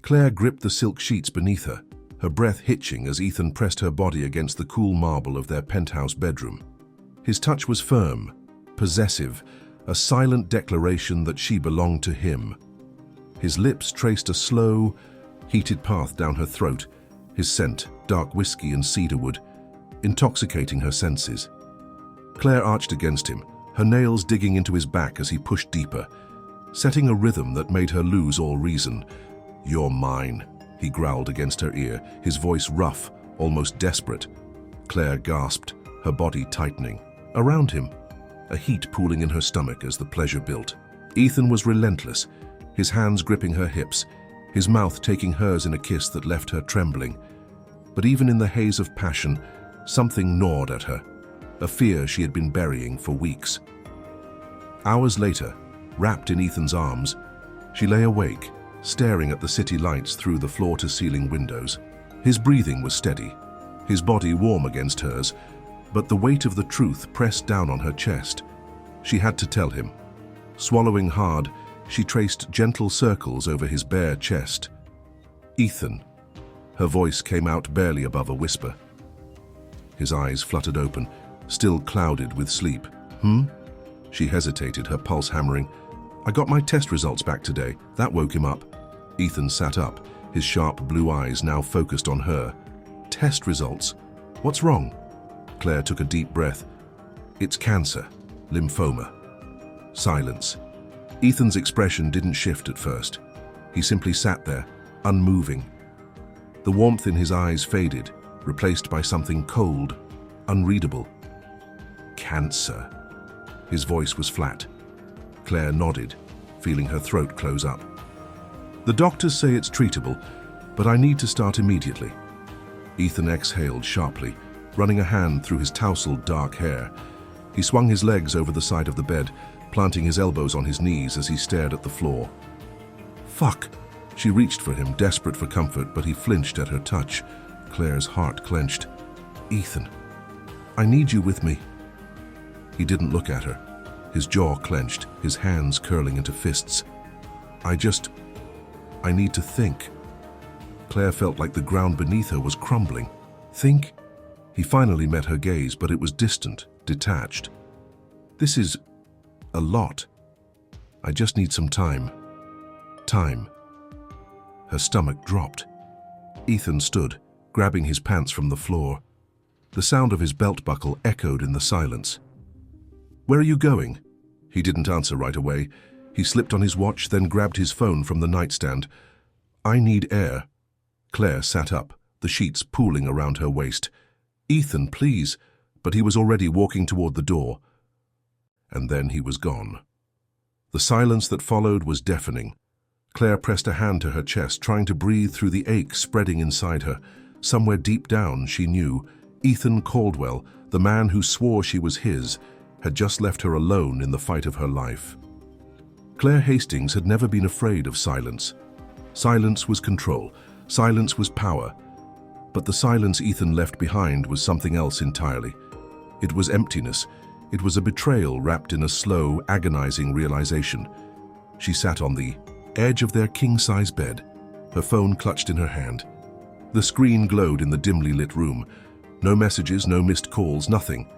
Claire gripped the silk sheets beneath her, her breath hitching as Ethan pressed her body against the cool marble of their penthouse bedroom. His touch was firm, possessive, a silent declaration that she belonged to him. His lips traced a slow, heated path down her throat, his scent, dark whiskey and cedarwood, intoxicating her senses. Claire arched against him, her nails digging into his back as he pushed deeper, setting a rhythm that made her lose all reason. "You're mine," he growled against her ear, his voice rough, almost desperate. Claire gasped, her body tightening. Around him, a heat pooling in her stomach as the pleasure built. Ethan was relentless, his hands gripping her hips, his mouth taking hers in a kiss that left her trembling. But even in the haze of passion, something gnawed at her, a fear she had been burying for weeks. Hours later, wrapped in Ethan's arms, she lay awake, staring at the city lights through the floor-to-ceiling windows. His breathing was steady, his body warm against hers, but the weight of the truth pressed down on her chest. She had to tell him. Swallowing hard, she traced gentle circles over his bare chest. "Ethan." Her voice came out barely above a whisper. His eyes fluttered open, still clouded with sleep. She hesitated, her pulse hammering. "I got my test results back today. That woke him up." Ethan sat up, his sharp blue eyes now focused on her. "Test results? What's wrong?" Claire took a deep breath. "It's cancer, lymphoma." Silence. Ethan's expression didn't shift at first. He simply sat there, unmoving. The warmth in his eyes faded, replaced by something cold, unreadable. "Cancer." His voice was flat. Claire nodded, feeling her throat close up. "The doctors say it's treatable, but I need to start immediately." Ethan exhaled sharply, running a hand through his tousled dark hair. He swung his legs over the side of the bed, planting his elbows on his knees as he stared at the floor. "Fuck!" She reached for him, desperate for comfort, but he flinched at her touch. Claire's heart clenched. "Ethan, I need you with me." He didn't look at her, his jaw clenched, his hands curling into fists. I need to think." Claire felt like the ground beneath her was crumbling. "Think?" He finally met her gaze, but it was distant, detached. "This is a lot. I just need some time." Time. Her stomach dropped. Ethan stood, grabbing his pants from the floor. The sound of his belt buckle echoed in the silence. "Where are you going?" He didn't answer right away. He slipped on his watch, then grabbed his phone from the nightstand. "I need air." Claire sat up, the sheets pooling around her waist. "Ethan, please." But he was already walking toward the door. And then he was gone. The silence that followed was deafening. Claire pressed a hand to her chest, trying to breathe through the ache spreading inside her. Somewhere deep down, she knew, Ethan Caldwell, the man who swore she was his, had just left her alone in the fight of her life. Claire Hastings had never been afraid of silence. Silence was control. Silence was power. But the silence Ethan left behind was something else entirely. It was emptiness. It was a betrayal wrapped in a slow, agonizing realization. She sat on the edge of their king-size bed, her phone clutched in her hand. The screen glowed in the dimly lit room. No messages, no missed calls, nothing.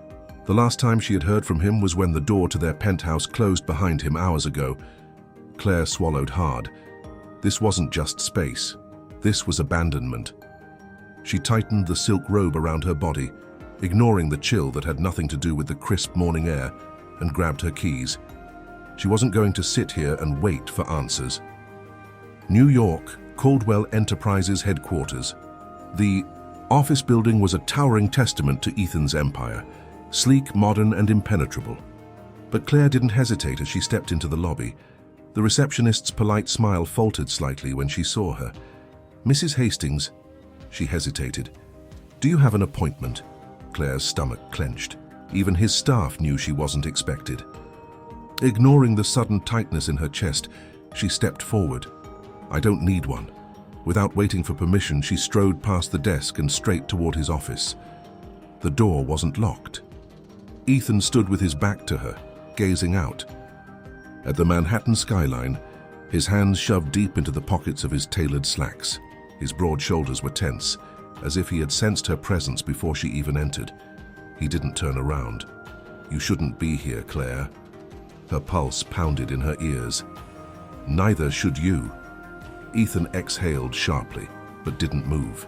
The last time she had heard from him was when the door to their penthouse closed behind him hours ago. Claire swallowed hard. This wasn't just space. This was abandonment. She tightened the silk robe around her body, ignoring the chill that had nothing to do with the crisp morning air, and grabbed her keys. She wasn't going to sit here and wait for answers. New York, Caldwell Enterprises headquarters. The office building was a towering testament to Ethan's empire, sleek, modern, and impenetrable. But Claire didn't hesitate as she stepped into the lobby. The receptionist's polite smile faltered slightly when she saw her. "Mrs. Hastings," she hesitated. "Do you have an appointment?" Claire's stomach clenched. Even his staff knew she wasn't expected. Ignoring the sudden tightness in her chest, she stepped forward. "I don't need one." Without waiting for permission, she strode past the desk and straight toward his office. The door wasn't locked. Ethan stood with his back to her, gazing out. At the Manhattan skyline, his hands shoved deep into the pockets of his tailored slacks. His broad shoulders were tense, as if he had sensed her presence before she even entered. He didn't turn around. "You shouldn't be here, Claire." Her pulse pounded in her ears. "Neither should you." Ethan exhaled sharply, but didn't move.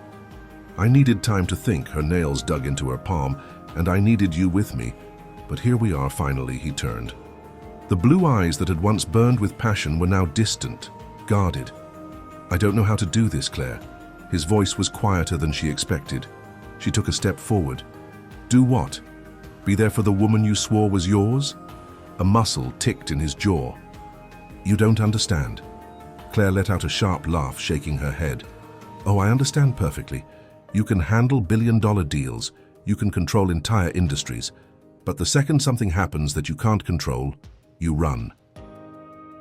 "I needed time to think," her nails dug into her palm, "and I needed you with me. But here we are finally," he turned. The blue eyes that had once burned with passion were now distant, guarded. "I don't know how to do this, Claire." His voice was quieter than she expected. She took a step forward. "Do what? Be there for the woman you swore was yours?" A muscle ticked in his jaw. "You don't understand." Claire let out a sharp laugh, shaking her head. "Oh, I understand perfectly. You can handle billion-dollar deals. You can control entire industries. But the second something happens that you can't control, you run."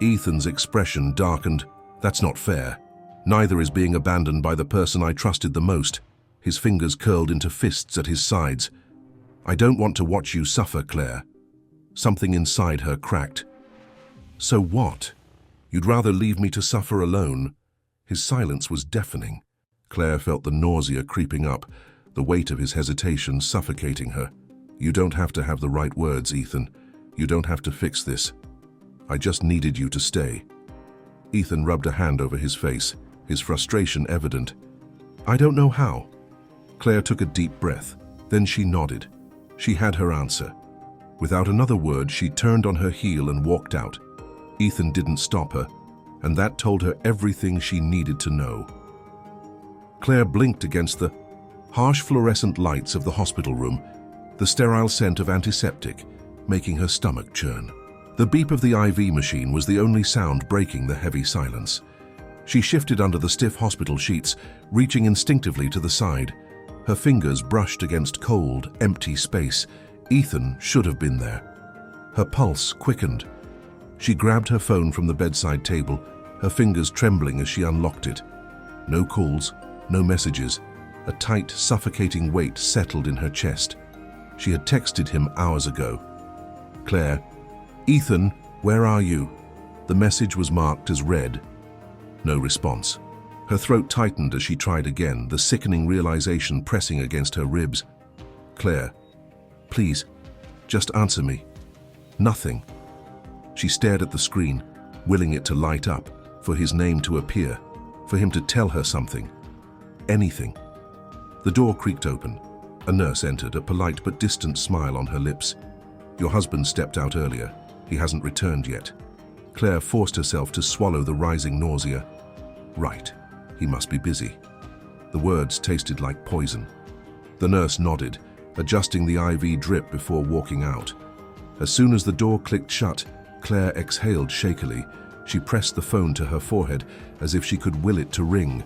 Ethan's expression darkened. "That's not fair. Neither is being abandoned by the person I trusted the most." His fingers curled into fists at his sides. "I don't want to watch you suffer, Claire." Something inside her cracked. "So what? You'd rather leave me to suffer alone?" His silence was deafening. Claire felt the nausea creeping up, the weight of his hesitation suffocating her. "You don't have to have the right words, Ethan. You don't have to fix this. I just needed you to stay." Ethan rubbed a hand over his face, his frustration evident. "I don't know how." Claire took a deep breath. Then she nodded. She had her answer. Without another word, she turned on her heel and walked out. Ethan didn't stop her, and that told her everything she needed to know. Claire blinked against the harsh fluorescent lights of the hospital room, the sterile scent of antiseptic, making her stomach churn. The beep of the IV machine was the only sound breaking the heavy silence. She shifted under the stiff hospital sheets, reaching instinctively to the side. Her fingers brushed against cold, empty space. Ethan should have been there. Her pulse quickened. She grabbed her phone from the bedside table, her fingers trembling as she unlocked it. No calls, no messages. A tight, suffocating weight settled in her chest. She had texted him hours ago. "Claire, Ethan, where are you?" The message was marked as read. No response. Her throat tightened as she tried again, the sickening realization pressing against her ribs. "Claire, please, just answer me." Nothing. She stared at the screen, willing it to light up, for his name to appear, for him to tell her something. Anything. The door creaked open. A nurse entered, a polite but distant smile on her lips. "Your husband stepped out earlier. He hasn't returned yet." Claire forced herself to swallow the rising nausea. Right. He must be busy. The words tasted like poison. The nurse nodded, adjusting the IV drip before walking out. As soon as the door clicked shut, Claire exhaled shakily. She pressed the phone to her forehead as if she could will it to ring,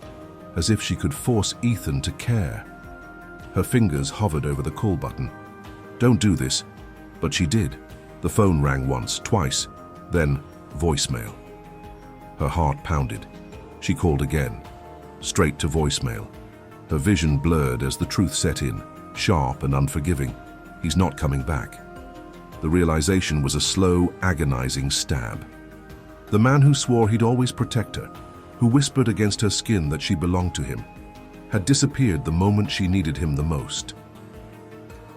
as if she could force Ethan to care. Her fingers hovered over the call button. "Don't do this." But she did. The phone rang once, twice, then voicemail. Her heart pounded. She called again, straight to voicemail. Her vision blurred as the truth set in, sharp and unforgiving. He's not coming back. The realization was a slow, agonizing stab. The man who swore he'd always protect her, who whispered against her skin that she belonged to him, had disappeared the moment she needed him the most.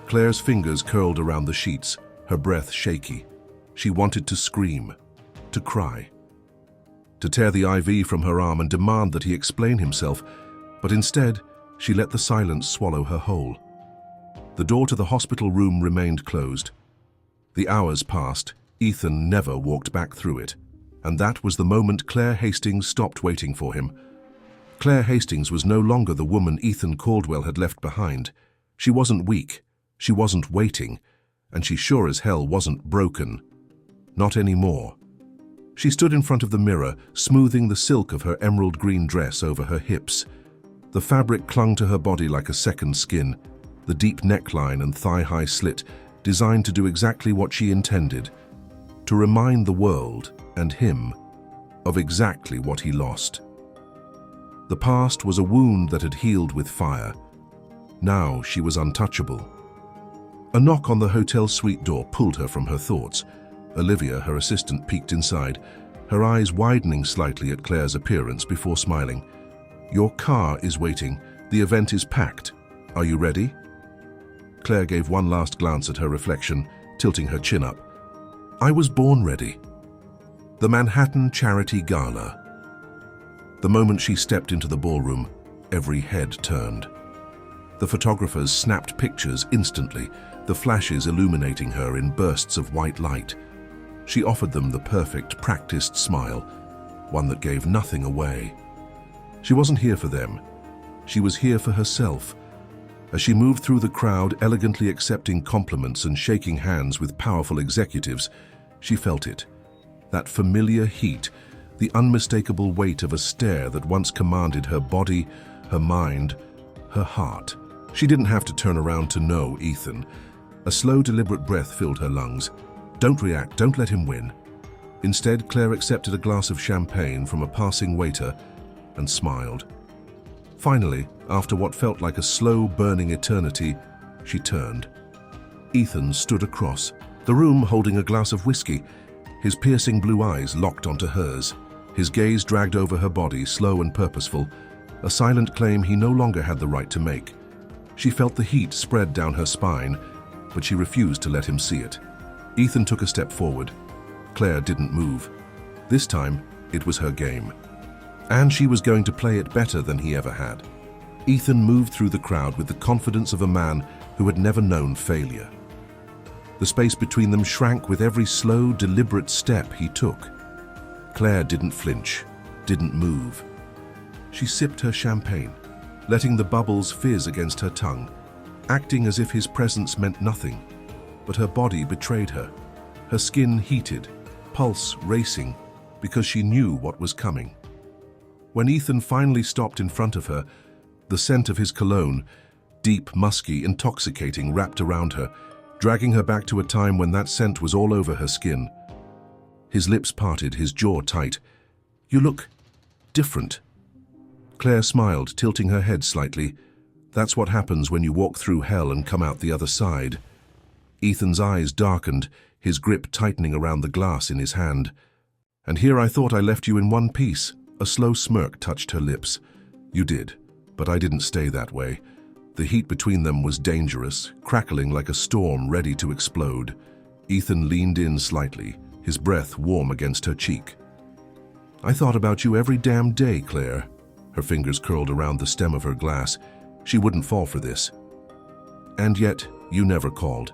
Claire's fingers curled around the sheets, her breath shaky. She wanted to scream, to cry, to tear the IV from her arm and demand that he explain himself, but instead, she let the silence swallow her whole. The door to the hospital room remained closed. The hours passed. Ethan never walked back through it, and that was the moment Claire Hastings stopped waiting for him. Claire Hastings was no longer the woman Ethan Caldwell had left behind. She wasn't weak, she wasn't waiting, and she sure as hell wasn't broken. Not anymore. She stood in front of the mirror, smoothing the silk of her emerald green dress over her hips. The fabric clung to her body like a second skin, the deep neckline and thigh-high slit designed to do exactly what she intended, to remind the world and him of exactly what he lost. The past was a wound that had healed with fire. Now she was untouchable. A knock on the hotel suite door pulled her from her thoughts. Olivia, her assistant, peeked inside. her eyes widening slightly at Claire's appearance before smiling. "Your car is waiting. The event is packed. Are you ready?" Claire gave one last glance at her reflection, tilting her chin up. "I was born ready." The Manhattan Charity Gala. The moment she stepped into the ballroom, every head turned. The photographers snapped pictures instantly, the flashes illuminating her in bursts of white light. She offered them the perfect, practiced smile, one that gave nothing away. She wasn't here for them. She was here for herself. As she moved through the crowd, elegantly accepting compliments and shaking hands with powerful executives, she felt it. That familiar heat, the unmistakable weight of a stare that once commanded her body, her mind, her heart. She didn't have to turn around to know Ethan. A slow, deliberate breath filled her lungs. Don't react, don't let him win. Instead, Claire accepted a glass of champagne from a passing waiter and smiled. Finally, after what felt like a slow, burning eternity, she turned. Ethan stood across the room holding a glass of whiskey, his piercing blue eyes locked onto hers. His gaze dragged over her body, slow and purposeful, a silent claim he no longer had the right to make. She felt the heat spread down her spine, but she refused to let him see it. Ethan took a step forward. Claire didn't move. This time, it was her game. And she was going to play it better than he ever had. Ethan moved through the crowd with the confidence of a man who had never known failure. The space between them shrank with every slow, deliberate step he took. Claire didn't flinch, didn't move. She sipped her champagne, letting the bubbles fizz against her tongue, acting as if his presence meant nothing. But her body betrayed her. Her skin heated, pulse racing, because she knew what was coming. When Ethan finally stopped in front of her, the scent of his cologne, deep, musky, intoxicating, wrapped around her, dragging her back to a time when that scent was all over her skin. His lips parted, his jaw tight. "You look different." Claire smiled, tilting her head slightly. That's what happens when you walk through hell and come out the other side. Ethan's eyes darkened, his grip tightening around the glass in his hand. "And here I thought I left you in one piece." A slow smirk touched her lips. "You did, but I didn't stay that way." The heat between them was dangerous, crackling like a storm ready to explode. Ethan leaned in slightly, his breath warm against her cheek. "I thought about you every damn day, Claire." Her fingers curled around the stem of her glass. She wouldn't fall for this. "And yet, you never called."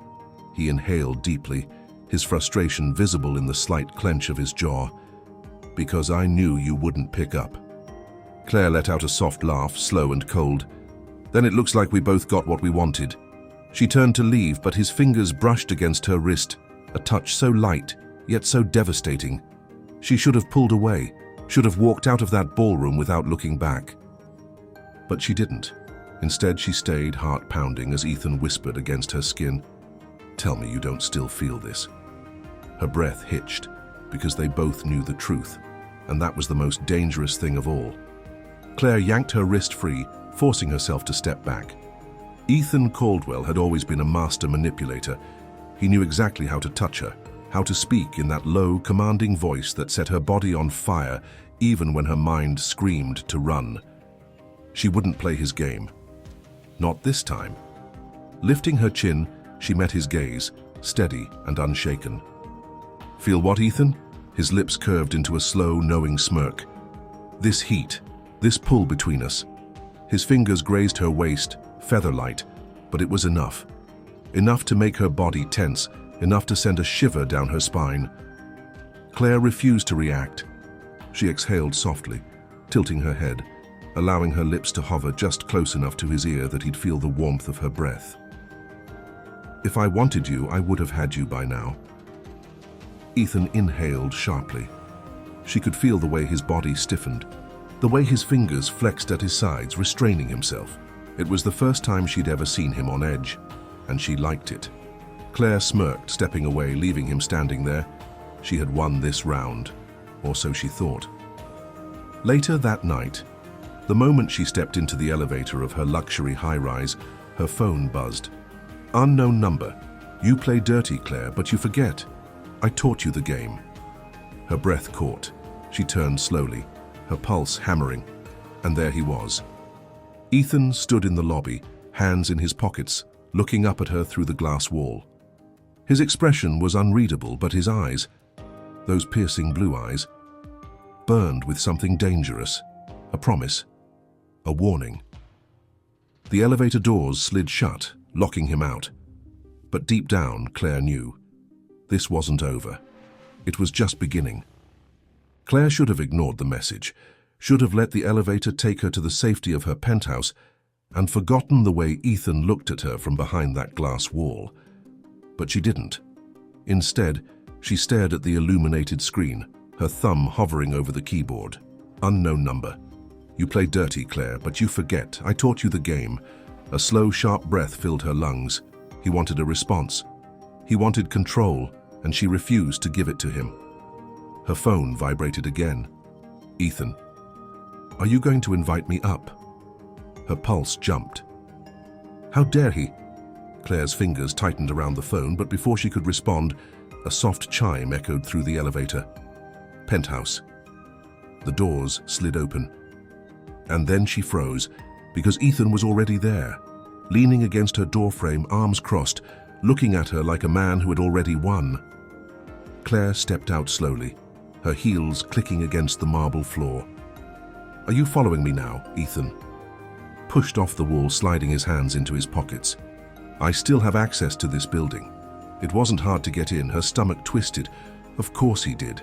He inhaled deeply, his frustration visible in the slight clench of his jaw. "Because I knew you wouldn't pick up." Claire let out a soft laugh, slow and cold. "Then it looks like we both got what we wanted." She turned to leave, but his fingers brushed against her wrist, a touch so light, yet so devastating. She should have pulled away, should have walked out of that ballroom without looking back. But she didn't. Instead, she stayed, heart pounding, as Ethan whispered against her skin, "Tell me you don't still feel this." Her breath hitched, because they both knew the truth, and that was the most dangerous thing of all. Claire yanked her wrist free, forcing herself to step back. Ethan Caldwell had always been a master manipulator. He knew exactly how to touch her, how to speak in that low, commanding voice that set her body on fire even when her mind screamed to run. She wouldn't play his game. Not this time. Lifting her chin, she met his gaze, steady and unshaken. "Feel what, Ethan?" His lips curved into a slow, knowing smirk. "This heat, this pull between us." His fingers grazed her waist, feather-light, but it was enough. Enough to make her body tense, enough to send a shiver down her spine. Claire refused to react. She exhaled softly, tilting her head, allowing her lips to hover just close enough to his ear that he'd feel the warmth of her breath. "If I wanted you, I would have had you by now." Ethan inhaled sharply. She could feel the way his body stiffened, the way his fingers flexed at his sides, restraining himself. It was the first time she'd ever seen him on edge, and she liked it. Claire smirked, stepping away, leaving him standing there. She had won this round, or so she thought. Later that night, the moment she stepped into the elevator of her luxury high-rise, her phone buzzed. "Unknown number. You play dirty, Claire, but you forget. I taught you the game." Her breath caught, She turned slowly, her pulse hammering, and there he was. Ethan stood in the lobby, hands in his pockets, looking up at her through the glass wall. His expression was unreadable, but his eyes, those piercing blue eyes, burned with something dangerous, a promise, a warning. The elevator doors slid shut, locking him out. But deep down, Claire knew. This wasn't over. It was just beginning. Claire should have ignored the message, should have let the elevator take her to the safety of her penthouse, and forgotten the way Ethan looked at her from behind that glass wall. But she didn't. Instead, she stared at the illuminated screen, her thumb hovering over the keyboard. Unknown number. You play dirty, Claire, but you forget. I taught you the game. A slow, sharp breath filled her lungs. He wanted a response. He wanted control, and she refused to give it to him. Her phone vibrated again. Ethan, are you going to invite me up? Her pulse jumped. How dare he? Claire's fingers tightened around the phone, but before she could respond, a soft chime echoed through the elevator. Penthouse. The doors slid open. And then she froze, because Ethan was already there, leaning against her doorframe, arms crossed, looking at her like a man who had already won. Claire stepped out slowly, her heels clicking against the marble floor. Are you following me now, Ethan? Pushed off the wall, sliding his hands into his pockets. I still have access to this building. It wasn't hard to get in. Her stomach twisted. Of course he did.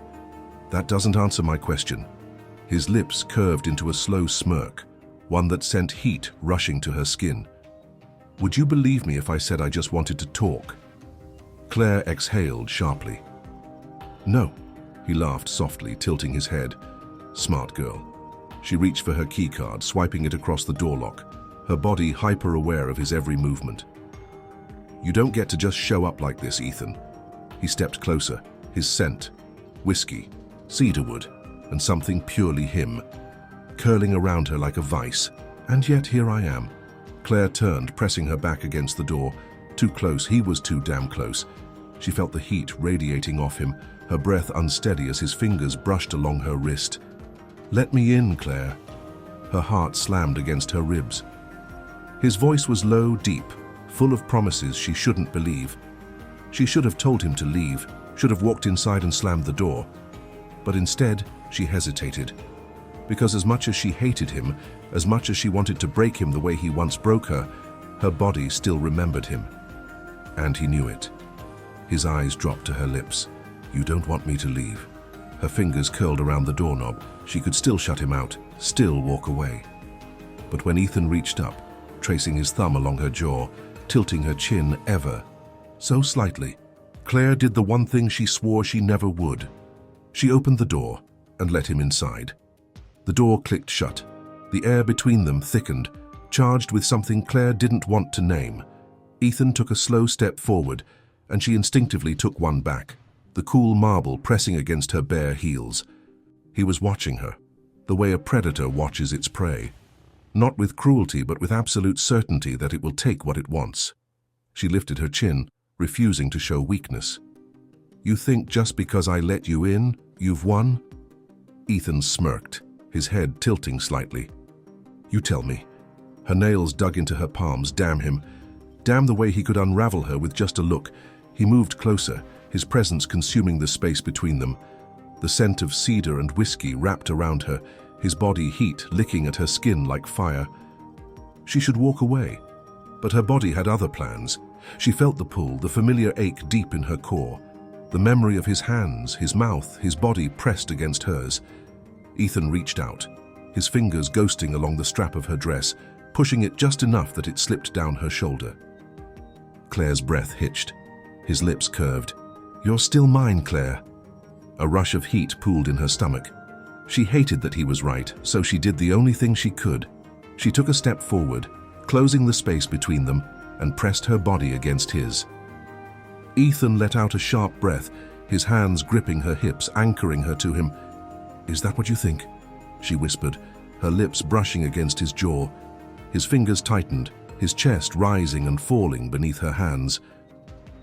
That doesn't answer my question. His lips curved into a slow smirk, one that sent heat rushing to her skin. Would you believe me if I said I just wanted to talk? Claire exhaled sharply. No, he laughed softly, tilting his head. Smart girl. She reached for her keycard, swiping it across the door lock, her body hyper-aware of his every movement. You don't get to just show up like this, Ethan. He stepped closer, his scent, whiskey, cedarwood, and something purely him, curling around her like a vice. And yet here I am. Claire turned, pressing her back against the door. Too close, he was too damn close. She felt the heat radiating off him, her breath unsteady as his fingers brushed along her wrist. Let me in, Claire. Her heart slammed against her ribs. His voice was low, deep, full of promises she shouldn't believe. She should have told him to leave, should have walked inside and slammed the door. But instead, she hesitated. Because as much as she hated him, as much as she wanted to break him the way he once broke her body still remembered him. And he knew it. His eyes dropped to her lips. You don't want me to leave. Her fingers curled around the doorknob. She could still shut him out, still walk away. But when Ethan reached up, tracing his thumb along her jaw, tilting her chin ever so slightly, Claire did the one thing she swore she never would. She opened the door and let him inside. The door clicked shut. The air between them thickened, charged with something Claire didn't want to name. Ethan took a slow step forward, and she instinctively took one back, the cool marble pressing against her bare heels. He was watching her, the way a predator watches its prey. Not with cruelty, but with absolute certainty that it will take what it wants. She lifted her chin, refusing to show weakness. You think just because I let you in, you've won? Ethan smirked, his head tilting slightly. You tell me. Her nails dug into her palms. Damn him. Damn the way he could unravel her with just a look. He moved closer, his presence consuming the space between them. The scent of cedar and whiskey wrapped around her, his body heat licking at her skin like fire. She should walk away, but her body had other plans. She felt the pull, the familiar ache deep in her core, the memory of his hands, his mouth, his body pressed against hers. Ethan reached out, his fingers ghosting along the strap of her dress, pushing it just enough that it slipped down her shoulder. Claire's breath hitched, his lips curved. You're still mine, Claire. A rush of heat pooled in her stomach. She hated that he was right, so she did the only thing she could. She took a step forward, closing the space between them, and pressed her body against his. Ethan let out a sharp breath, his hands gripping her hips, anchoring her to him. Is that what you think? She whispered, her lips brushing against his jaw. His fingers tightened, his chest rising and falling beneath her hands.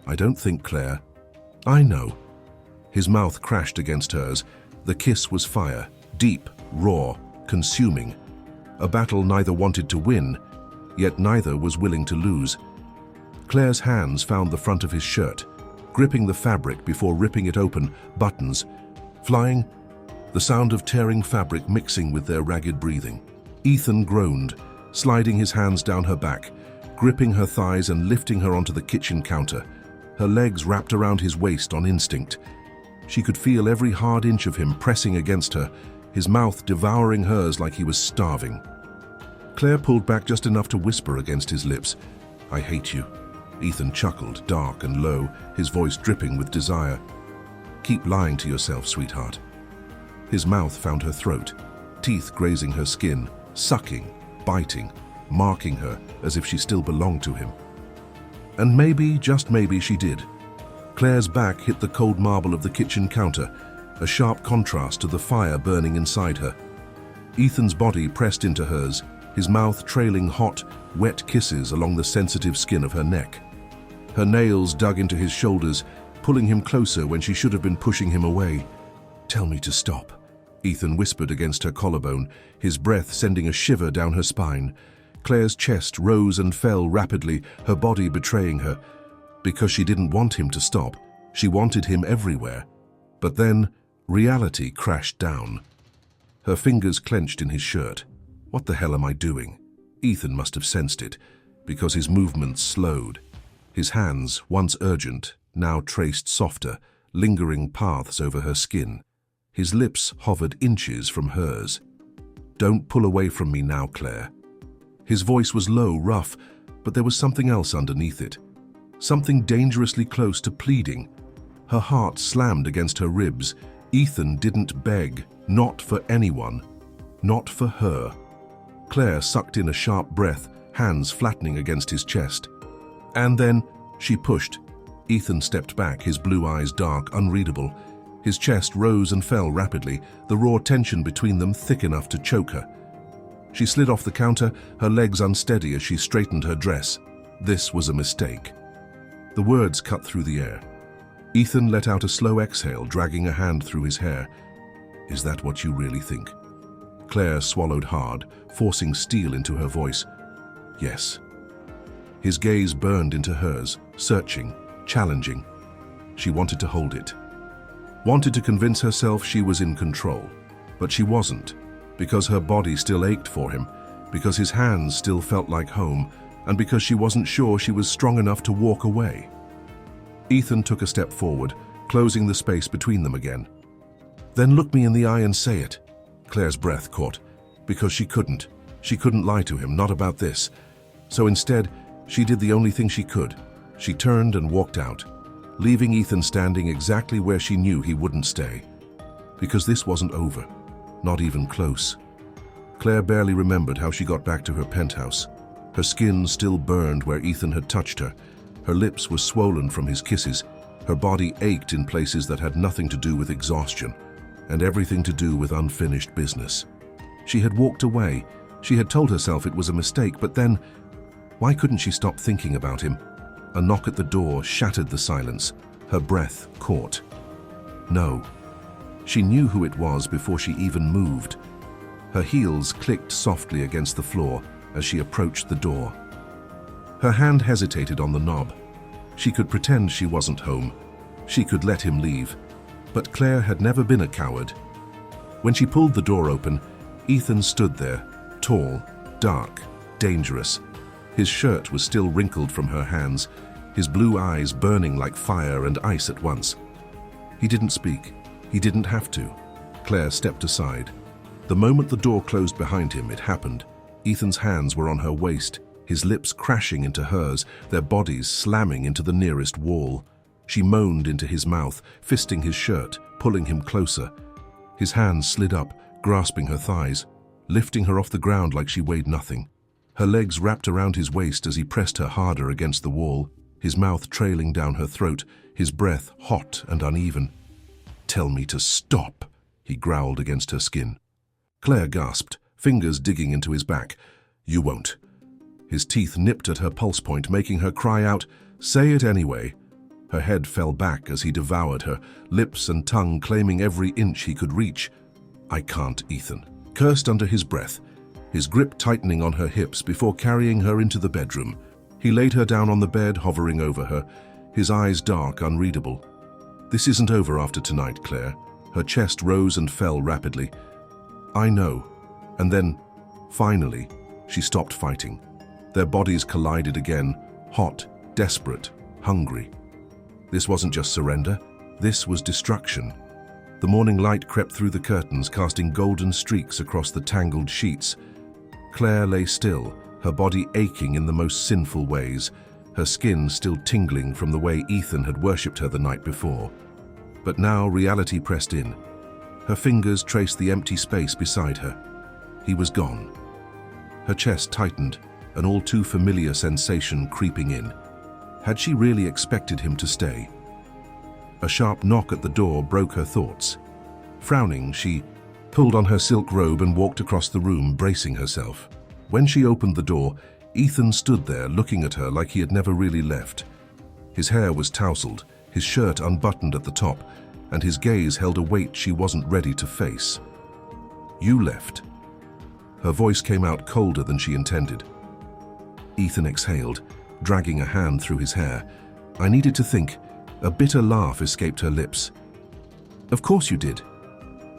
I don't think, Claire. I know. His mouth crashed against hers, The kiss was fire, deep, raw, consuming. A battle neither wanted to win, yet neither was willing to lose. Claire's hands found the front of his shirt, gripping the fabric before ripping it open, buttons flying, the sound of tearing fabric mixing with their ragged breathing. Ethan groaned, sliding his hands down her back, gripping her thighs and lifting her onto the kitchen counter, her legs wrapped around his waist on instinct. She could feel every hard inch of him pressing against her, his mouth devouring hers like he was starving. Claire pulled back just enough to whisper against his lips, "I hate you." Ethan chuckled, dark and low, his voice dripping with desire. "Keep lying to yourself, sweetheart." His mouth found her throat, teeth grazing her skin, sucking, biting, marking her as if she still belonged to him. And maybe, just maybe, she did. Claire's back hit the cold marble of the kitchen counter, a sharp contrast to the fire burning inside her. Ethan's body pressed into hers, his mouth trailing hot, wet kisses along the sensitive skin of her neck. Her nails dug into his shoulders, pulling him closer when she should have been pushing him away. "Tell me to stop," Ethan whispered against her collarbone, his breath sending a shiver down her spine. Claire's chest rose and fell rapidly, her body betraying her. Because she didn't want him to stop, she wanted him everywhere. But then, reality crashed down. Her fingers clenched in his shirt. What the hell am I doing? Ethan must have sensed it, because his movements slowed. His hands, once urgent, now traced softer, lingering paths over her skin. His lips hovered inches from hers. "Don't pull away from me now, Claire." His voice was low, rough, but there was something else underneath it. Something dangerously close to pleading. Her heart slammed against her ribs. Ethan didn't beg, not for anyone, not for her. Claire sucked in a sharp breath, hands flattening against his chest. And then she pushed. Ethan stepped back, his blue eyes dark, unreadable. His chest rose and fell rapidly, the raw tension between them thick enough to choke her. She slid off the counter, her legs unsteady as she straightened her dress. This was a mistake. The words cut through the air. Ethan let out a slow exhale, dragging a hand through his hair. "Is that what you really think?" Claire swallowed hard, forcing steel into her voice. "Yes." His gaze burned into hers, searching, challenging. She wanted to hold it. Wanted to convince herself she was in control. But she wasn't, because her body still ached for him, because his hands still felt like home, and because she wasn't sure she was strong enough to walk away. Ethan took a step forward, closing the space between them again. "Then look me in the eye and say it." Claire's breath caught, because she couldn't. She couldn't lie to him, not about this. So instead, she did the only thing she could. She turned and walked out, leaving Ethan standing exactly where she knew he wouldn't stay. Because this wasn't over, not even close. Claire barely remembered how she got back to her penthouse. Her skin still burned where Ethan had touched her. Her lips were swollen from his kisses. Her body ached in places that had nothing to do with exhaustion, and everything to do with unfinished business. She had walked away. She had told herself it was a mistake, but then, why couldn't she stop thinking about him? A knock at the door shattered the silence. Her breath caught. No. She knew who it was before she even moved. Her heels clicked softly against the floor as she approached the door. Her hand hesitated on the knob. She could pretend she wasn't home. She could let him leave. But Claire had never been a coward. When she pulled the door open, Ethan stood there, tall, dark, dangerous. His shirt was still wrinkled from her hands, his blue eyes burning like fire and ice at once. He didn't speak. He didn't have to. Claire stepped aside. The moment the door closed behind him, it happened. Ethan's hands were on her waist, his lips crashing into hers, their bodies slamming into the nearest wall. She moaned into his mouth, fisting his shirt, pulling him closer. His hands slid up, grasping her thighs, lifting her off the ground like she weighed nothing. Her legs wrapped around his waist as he pressed her harder against the wall, his mouth trailing down her throat, his breath hot and uneven. "Tell me to stop," he growled against her skin. Claire gasped, fingers digging into his back. "You won't." His teeth nipped at her pulse point, making her cry out, "Say it anyway." Her head fell back as he devoured her, lips and tongue claiming every inch he could reach. "I can't, Ethan," cursed under his breath, his grip tightening on her hips before carrying her into the bedroom. He laid her down on the bed, hovering over her, his eyes dark, unreadable. "This isn't over after tonight, Claire." Her chest rose and fell rapidly. "I know." And then, finally, she stopped fighting. Their bodies collided again, hot, desperate, hungry. This wasn't just surrender, this was destruction. The morning light crept through the curtains, casting golden streaks across the tangled sheets. Claire lay still, her body aching in the most sinful ways, her skin still tingling from the way Ethan had worshipped her the night before. But now reality pressed in. Her fingers traced the empty space beside her. He was gone. Her chest tightened, an all too familiar sensation creeping in. Had she really expected him to stay? A sharp knock at the door broke her thoughts. Frowning, she pulled on her silk robe and walked across the room, bracing herself. When she opened the door, Ethan stood there looking at her like he had never really left. His hair was tousled, his shirt unbuttoned at the top, and his gaze held a weight she wasn't ready to face. "You left." Her voice came out colder than she intended. Ethan exhaled, dragging a hand through his hair. "I needed to think." A bitter laugh escaped her lips. "Of course you did."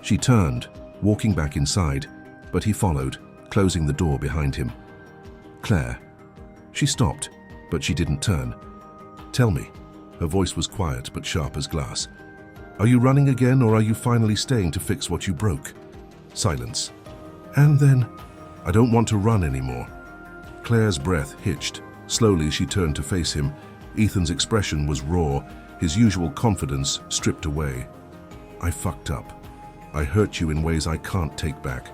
She turned, walking back inside, but he followed, closing the door behind him. "Claire." She stopped, but she didn't turn. "Tell me." Her voice was quiet but sharp as glass. "Are you running again, or are you finally staying to fix what you broke?" Silence. "And then?" "I don't want to run anymore." Claire's breath hitched. Slowly she turned to face him. Ethan's expression was raw, his usual confidence stripped away. "I fucked up. I hurt you in ways I can't take back.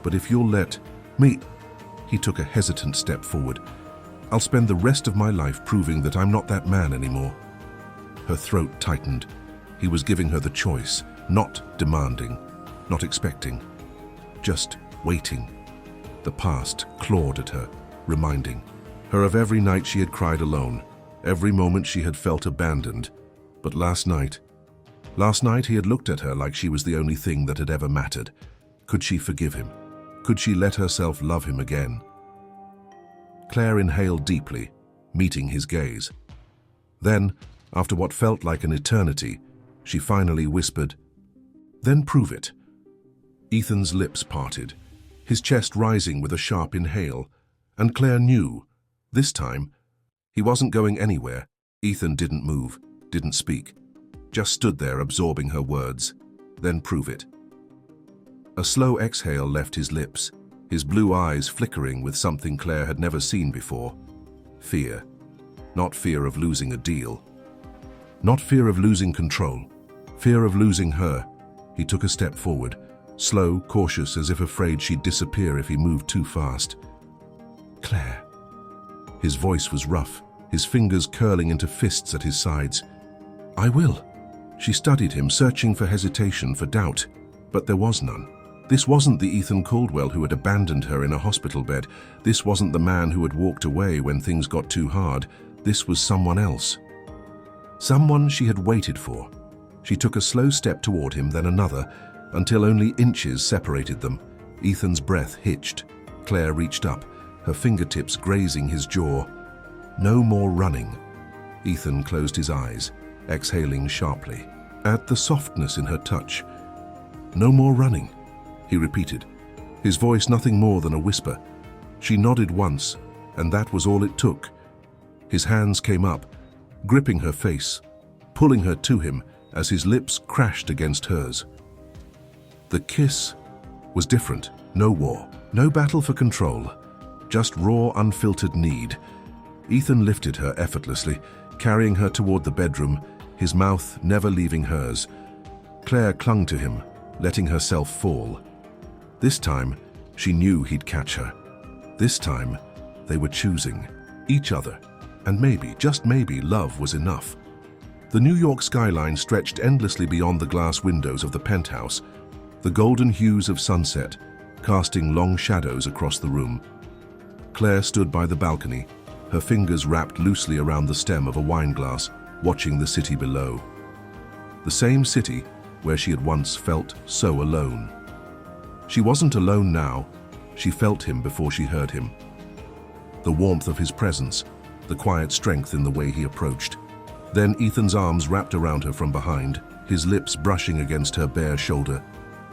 But if you'll let me..." He took a hesitant step forward. "I'll spend the rest of my life proving that I'm not that man anymore." Her throat tightened. He was giving her the choice, not demanding, not expecting, just waiting. The past clawed at her, reminding her of every night she had cried alone, every moment she had felt abandoned. But last night he had looked at her like she was the only thing that had ever mattered. Could she forgive him? Could she let herself love him again? Claire inhaled deeply, meeting his gaze. Then, after what felt like an eternity, she finally whispered, "Then prove it." Ethan's lips parted, his chest rising with a sharp inhale, and Claire knew, this time, he wasn't going anywhere. Ethan didn't move, didn't speak, just stood there absorbing her words. "Then prove it." A slow exhale left his lips, his blue eyes flickering with something Claire had never seen before. Fear. Not fear of losing a deal. Not fear of losing control. Fear of losing her. He took a step forward, slow, cautious, as if afraid she'd disappear if he moved too fast. "Claire." His voice was rough, his fingers curling into fists at his sides. "I will." She studied him, searching for hesitation, for doubt, but there was none. This wasn't the Ethan Caldwell who had abandoned her in a hospital bed. This wasn't the man who had walked away when things got too hard. This was someone else. Someone she had waited for. She took a slow step toward him, then another, until only inches separated them. Ethan's breath hitched. Claire reached up, her fingertips grazing his jaw. No more running. Ethan closed his eyes, exhaling sharply, at the softness in her touch. "No more running," he repeated, his voice nothing more than a whisper. She nodded once, and that was all it took. His hands came up, gripping her face, pulling her to him as his lips crashed against hers. The kiss was different. No war, no battle for control, just raw, unfiltered need. Ethan lifted her effortlessly, carrying her toward the bedroom, his mouth never leaving hers. Claire clung to him, letting herself fall. This time, she knew he'd catch her. This time, they were choosing each other. And maybe, just maybe, love was enough. The New York skyline stretched endlessly beyond the glass windows of the penthouse, the golden hues of sunset casting long shadows across the room. Claire stood by the balcony, her fingers wrapped loosely around the stem of a wine glass, watching the city below. The same city where she had once felt so alone. She wasn't alone now. She felt him before she heard him. The warmth of his presence, the quiet strength in the way he approached. Then Ethan's arms wrapped around her from behind, his lips brushing against her bare shoulder.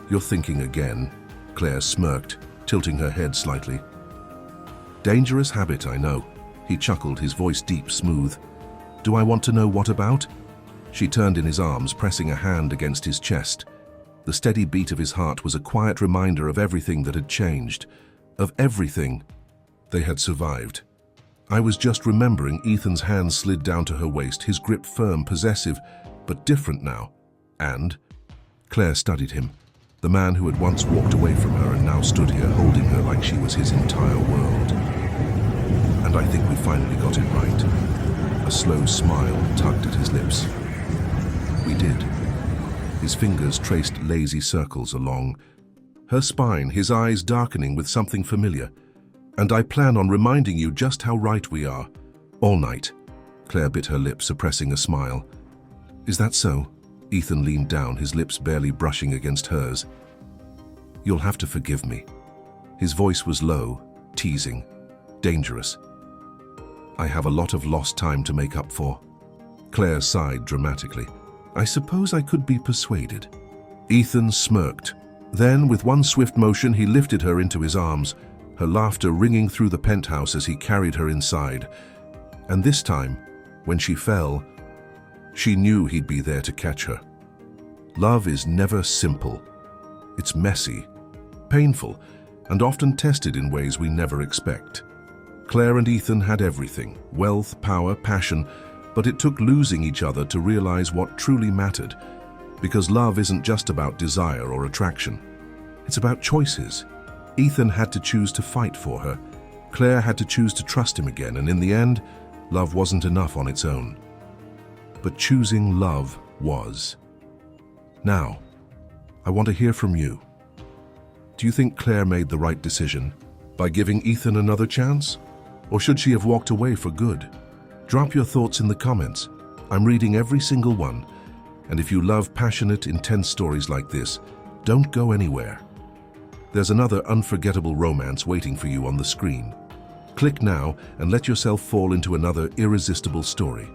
"You're thinking again," Claire smirked, tilting her head slightly. "Dangerous habit, I know," he chuckled, his voice deep, smooth. "Do I want to know what about?" She turned in his arms, pressing a hand against his chest. The steady beat of his heart was a quiet reminder of everything that had changed, of everything they had survived. I was just remembering. Ethan's hand slid down to her waist, his grip firm, possessive, but different now. And Claire studied him, the man who had once walked away from her and now stood here holding her like she was his entire world. "And I think we finally got it right." A slow smile tugged at his lips. "We did." His fingers traced lazy circles along her spine, his eyes darkening with something familiar. "And I plan on reminding you just how right we are. All night." Claire bit her lip, suppressing a smile. "Is that so?" Ethan leaned down, his lips barely brushing against hers. "You'll have to forgive me." His voice was low, teasing, dangerous. "I have a lot of lost time to make up for." Claire sighed dramatically. "I suppose I could be persuaded." Ethan smirked. Then, with one swift motion, he lifted her into his arms, her laughter ringing through the penthouse as he carried her inside. And this time, when she fell, she knew he'd be there to catch her. Love is never simple. It's messy, painful, and often tested in ways we never expect. Claire and Ethan had everything: wealth, power, passion, but it took losing each other to realize what truly mattered. Because love isn't just about desire or attraction. It's about choices. Ethan had to choose to fight for her. Claire had to choose to trust him again, and in the end, love wasn't enough on its own. But choosing love was. Now, I want to hear from you. Do you think Claire made the right decision by giving Ethan another chance? Or should she have walked away for good? Drop your thoughts in the comments. I'm reading every single one. And if you love passionate, intense stories like this, don't go anywhere. There's another unforgettable romance waiting for you on the screen. Click now and let yourself fall into another irresistible story.